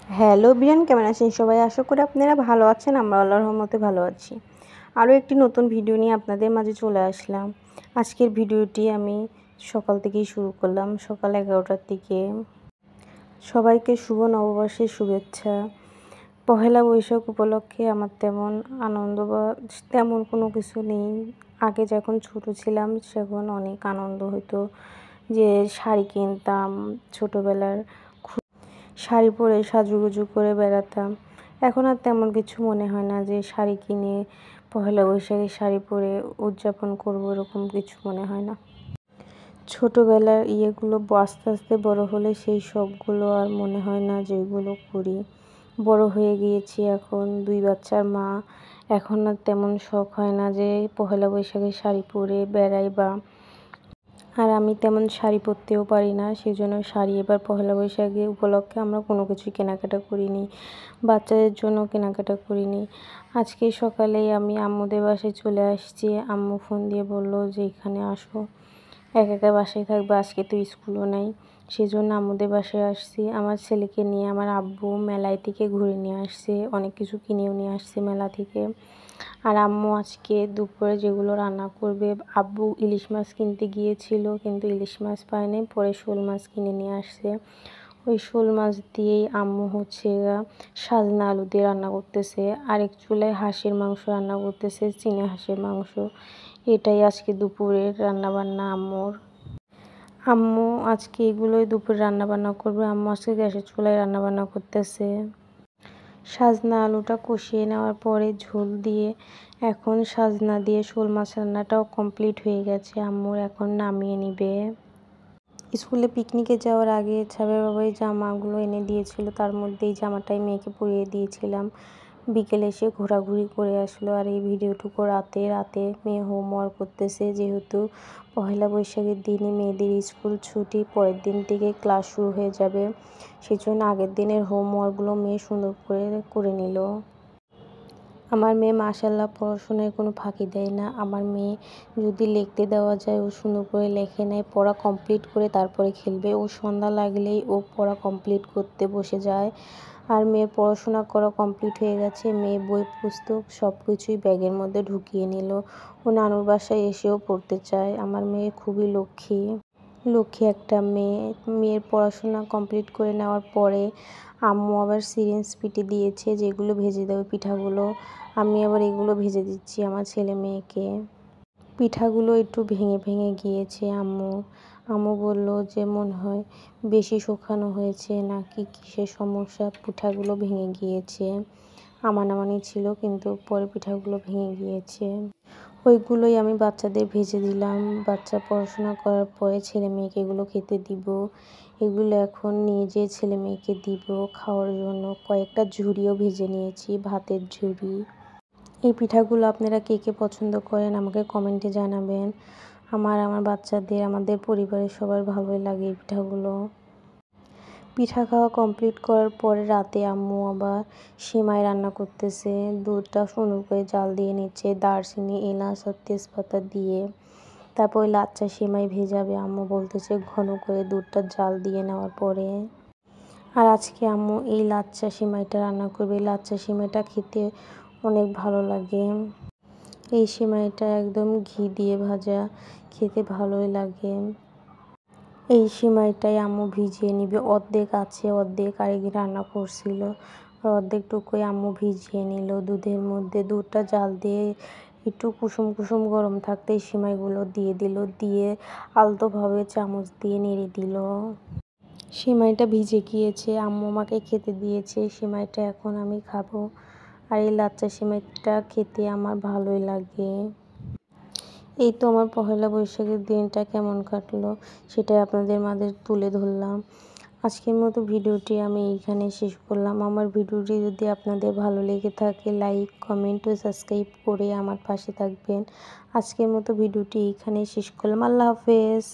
Hello বিয়ান, কেমন আছেন সবাই? আশা করি আপনারা ভালো আছেন। আমরা আল্লাহর রহমতে ভালো আছি। আরও একটি নতুন ভিডিও নিয়ে আপনাদের মাঝে চলে আসলাম। আজকের ভিডিওটি আমি সকাল থেকেই শুরু করলাম, সকাল 11টার দিকে। সবাইকে শুভ নববর্ষের শুভেচ্ছা। পহেলা বৈশাখ উপলক্ষে আমার তেমন আনন্দ বা তেমন কোনো কিছু নেই। আগে যখন ছোট ছিলাম তখন অনেক আনন্দ হতো, যে শাড়ি কিনতাম, ছোটোবেলার শাড়ি পরে সাজুগুজু করে বেড়াতাম। এখন আর তেমন কিছু মনে হয় না যে শাড়ি কিনে পহেলা বৈশাখে শাড়ি পরে উদযাপন করবো, এরকম কিছু মনে হয় না। ছোটোবেলার ইয়েগুলো আস্তে আস্তে বড় হলে সেই সবগুলো আর মনে হয় না যে এগুলো করি। বড় হয়ে গিয়েছি, এখন 2 বাচ্চার মা। এখন আর তেমন শখ হয় না যে পহেলা বৈশাখে শাড়ি পরে বেড়াই আর আমি তেমন শাড়ি পরতেও পারি না, সেজন্য শাড়ি এবার পহেলা বৈশাখে উপলক্ষে আমরা কোনো কিছুই কেনাকাটা করিনি, বাচ্চাদের জন্য কেনাকাটা করিনি। আজকে সকালেই আমি আম্মুদের বাসায় চলে আসছি। আম্মু ফোন দিয়ে বলল যে এখানে আসো, একা একা বাসায় থাকবে, আজকে তো স্কুলও নাই। সেজন্য আম্মুদের বাসায় আসছি। আমার ছেলেকে নিয়ে আমার আব্বু মেলায় থেকে ঘুরে নিয়ে আসছে, অনেক কিছু কিনেও নিয়ে আসছে মেলা থেকে। আর আম্মু আজকে দুপুরে যেগুলো রান্না করবে, আব্বু ইলিশ মাছ কিনতে গিয়েছিল কিন্তু ইলিশ মাছ পায়নি, পরে শোল মাছ কিনে নিয়ে আসছে। ওই শোল মাছ দিয়েই আম্মু সাজনা আলু দিয়ে রান্না করতেছে। আরেক চুলায় হাঁসের মাংস রান্না করতেছে, চীনা হাঁসের মাংস। এটাই আজকে দুপুরের রান্নাবান্না আম্মুর। আম্মু আজকে এগুলোই দুপুরে রান্নাবান্না করবে। আম্মু আজকে গ্যাসের চুলায় রান্নাবান্না করতেছে। সাজনা আলুটা কষিয়ে নেওয়ার পরে ঝোল দিয়ে এখন সাজনা দিয়ে শোল মাছ রান্নাটাও কমপ্লিট হয়ে গেছে। আম্মুর এখন নামিয়ে নিবে। স্কুলে পিকনিকে যাওয়ার আগে ছাবের বাবাই জামাগুলো এনে দিয়েছিল, তার মধ্যে এই জামাটাই মেয়েকে পরিয়ে দিয়েছিলাম। বিকেলে এসে ঘোরাঘুরি করে আসলো। আর এই ভিডিওটুকু রাতে মেয়ে হোমওয়ার্ক করতেছে, যেহেতু পহেলা বৈশাখের দিনই মেয়েদের স্কুল ছুটি, পরের দিন থেকে ক্লাস শুরু হয়ে যাবে। সেজন্য আগের দিনের হোমওয়ার্কগুলো মেয়ে সুন্দর করে নিল। আমার মেয়ে মাশাআল্লাহ পড়াশোনায় কোনো ফাঁকি দেয় না। আমার মেয়ে যদি লিখতে দেওয়া যায় ও সুন্দর করে লেখে নেয়, পড়া কমপ্লিট করে তারপরে খেলবে। ও সন্ধ্যা লাগলেই ও পড়া কমপ্লিট করতে বসে যায়। আর মেয়ের পড়াশোনা করা কমপ্লিট হয়ে গেছে। মেয়ে বই পুস্তক সব কিছুই ব্যাগের মধ্যে ঢুকিয়ে নিল। ও নানুর বাসায় এসেও পড়তে চায়। আমার মেয়ে খুবই লক্ষ্মী একটা মেয়ে। মেয়ের পড়াশোনা কমপ্লিট করে নেওয়ার পরে আম্মু আবার সিরিঞ্জ পিটি দিয়েছে, যেগুলো ভেজে দেবে পিঠাগুলো। আমি আবার এগুলো ভেজে দিচ্ছি আমার ছেলে মেয়েকে। পিঠাগুলো একটু ভেঙে ভেঙে গিয়েছে। আম্মু বলল যে মনে হয় বেশি শুকানো হয়েছে নাকি কিসের সমস্যা, পিঠাগুলো ভেঙে গিয়েছে। আমানামানি ছিল কিন্তু পরে পিঠাগুলো ভেঙে গিয়েছে। ওইগুলোই আমি বাচ্চাদের ভেজে দিলাম। বাচ্চা পড়াশোনা করার পরে ছেলে মেয়েকে এগুলো খেতে দিব। এগুলো এখন নিয়ে যেয়ে ছেলে মেয়েকে দিব খাওয়ার জন্য। কয়েকটা ঝুড়িও ভেজে নিয়েছি, ভাতের ঝুড়ি। এই পিঠাগুলো আপনারা কে কে পছন্দ করেন আমাকে কমেন্টে জানাবেন। আমার বাচ্চাদের, আমাদের পরিবারের সবার ভালোই লাগে এই পিঠাগুলো। পিঠা খাওয়া কমপ্লিট করার পরে রাতে আম্মু আবার সেমাই রান্না করতেছে। দুধটা সুন্দর করে জাল দিয়ে নিচ্ছে, দারচিনি, এলাচ আর তেজপাতা দিয়ে। তারপর ওই লাচ্চা সেমাই ভেজাবে। আম্মু বলতেছে ঘন করে দুধটা জাল দিয়ে নেওয়ার পরে। আর আজকে আম্মু এই লাচ্চা সেমাইটা রান্না করবে। লাচ্চা সেমাইটা খেতে অনেক ভালো লাগে। এই সেমাইটা একদম ঘি দিয়ে ভাজা, খেতে ভালোই লাগে। এই সেমাইটাই আম্মু ভিজিয়ে নিবে। অর্ধেক আছে, অর্ধেক আরেকদিন রান্না করছিল, আর অর্ধেকটুকুই আম্মু ভিজিয়ে নিল দুধের মধ্যে। দুধটা জাল দিয়ে একটু কুসুম কুসুম গরম থাকতে এই সেমাইগুলো দিয়ে দিল, দিয়ে আলতোভাবে চামচ দিয়ে নেড়ে দিল। সেমাইটা ভিজে গিয়েছে, আম্মু আমাকে খেতে দিয়েছে। সেমাইটা এখন আমি খাবো। আর এই লাচ্চা সেমাইটা খেতে আমার ভালোই লাগে। এই তো আমার পহেলা বৈশাখের দিনটা কেমন কাটলো সেটাই আপনাদের মাঝে তুলে ধরলাম। আজকের মতো ভিডিওটি আমি এইখানে শেষ করলাম। আমার ভিডিওটি যদি আপনাদের ভালো লেগে থাকে, লাইক, কমেন্ট ও সাবস্ক্রাইব করে আমার পাশে থাকবেন। আজকের মতো ভিডিওটি এইখানে শেষ করলাম। আল্লাহ হাফেজ।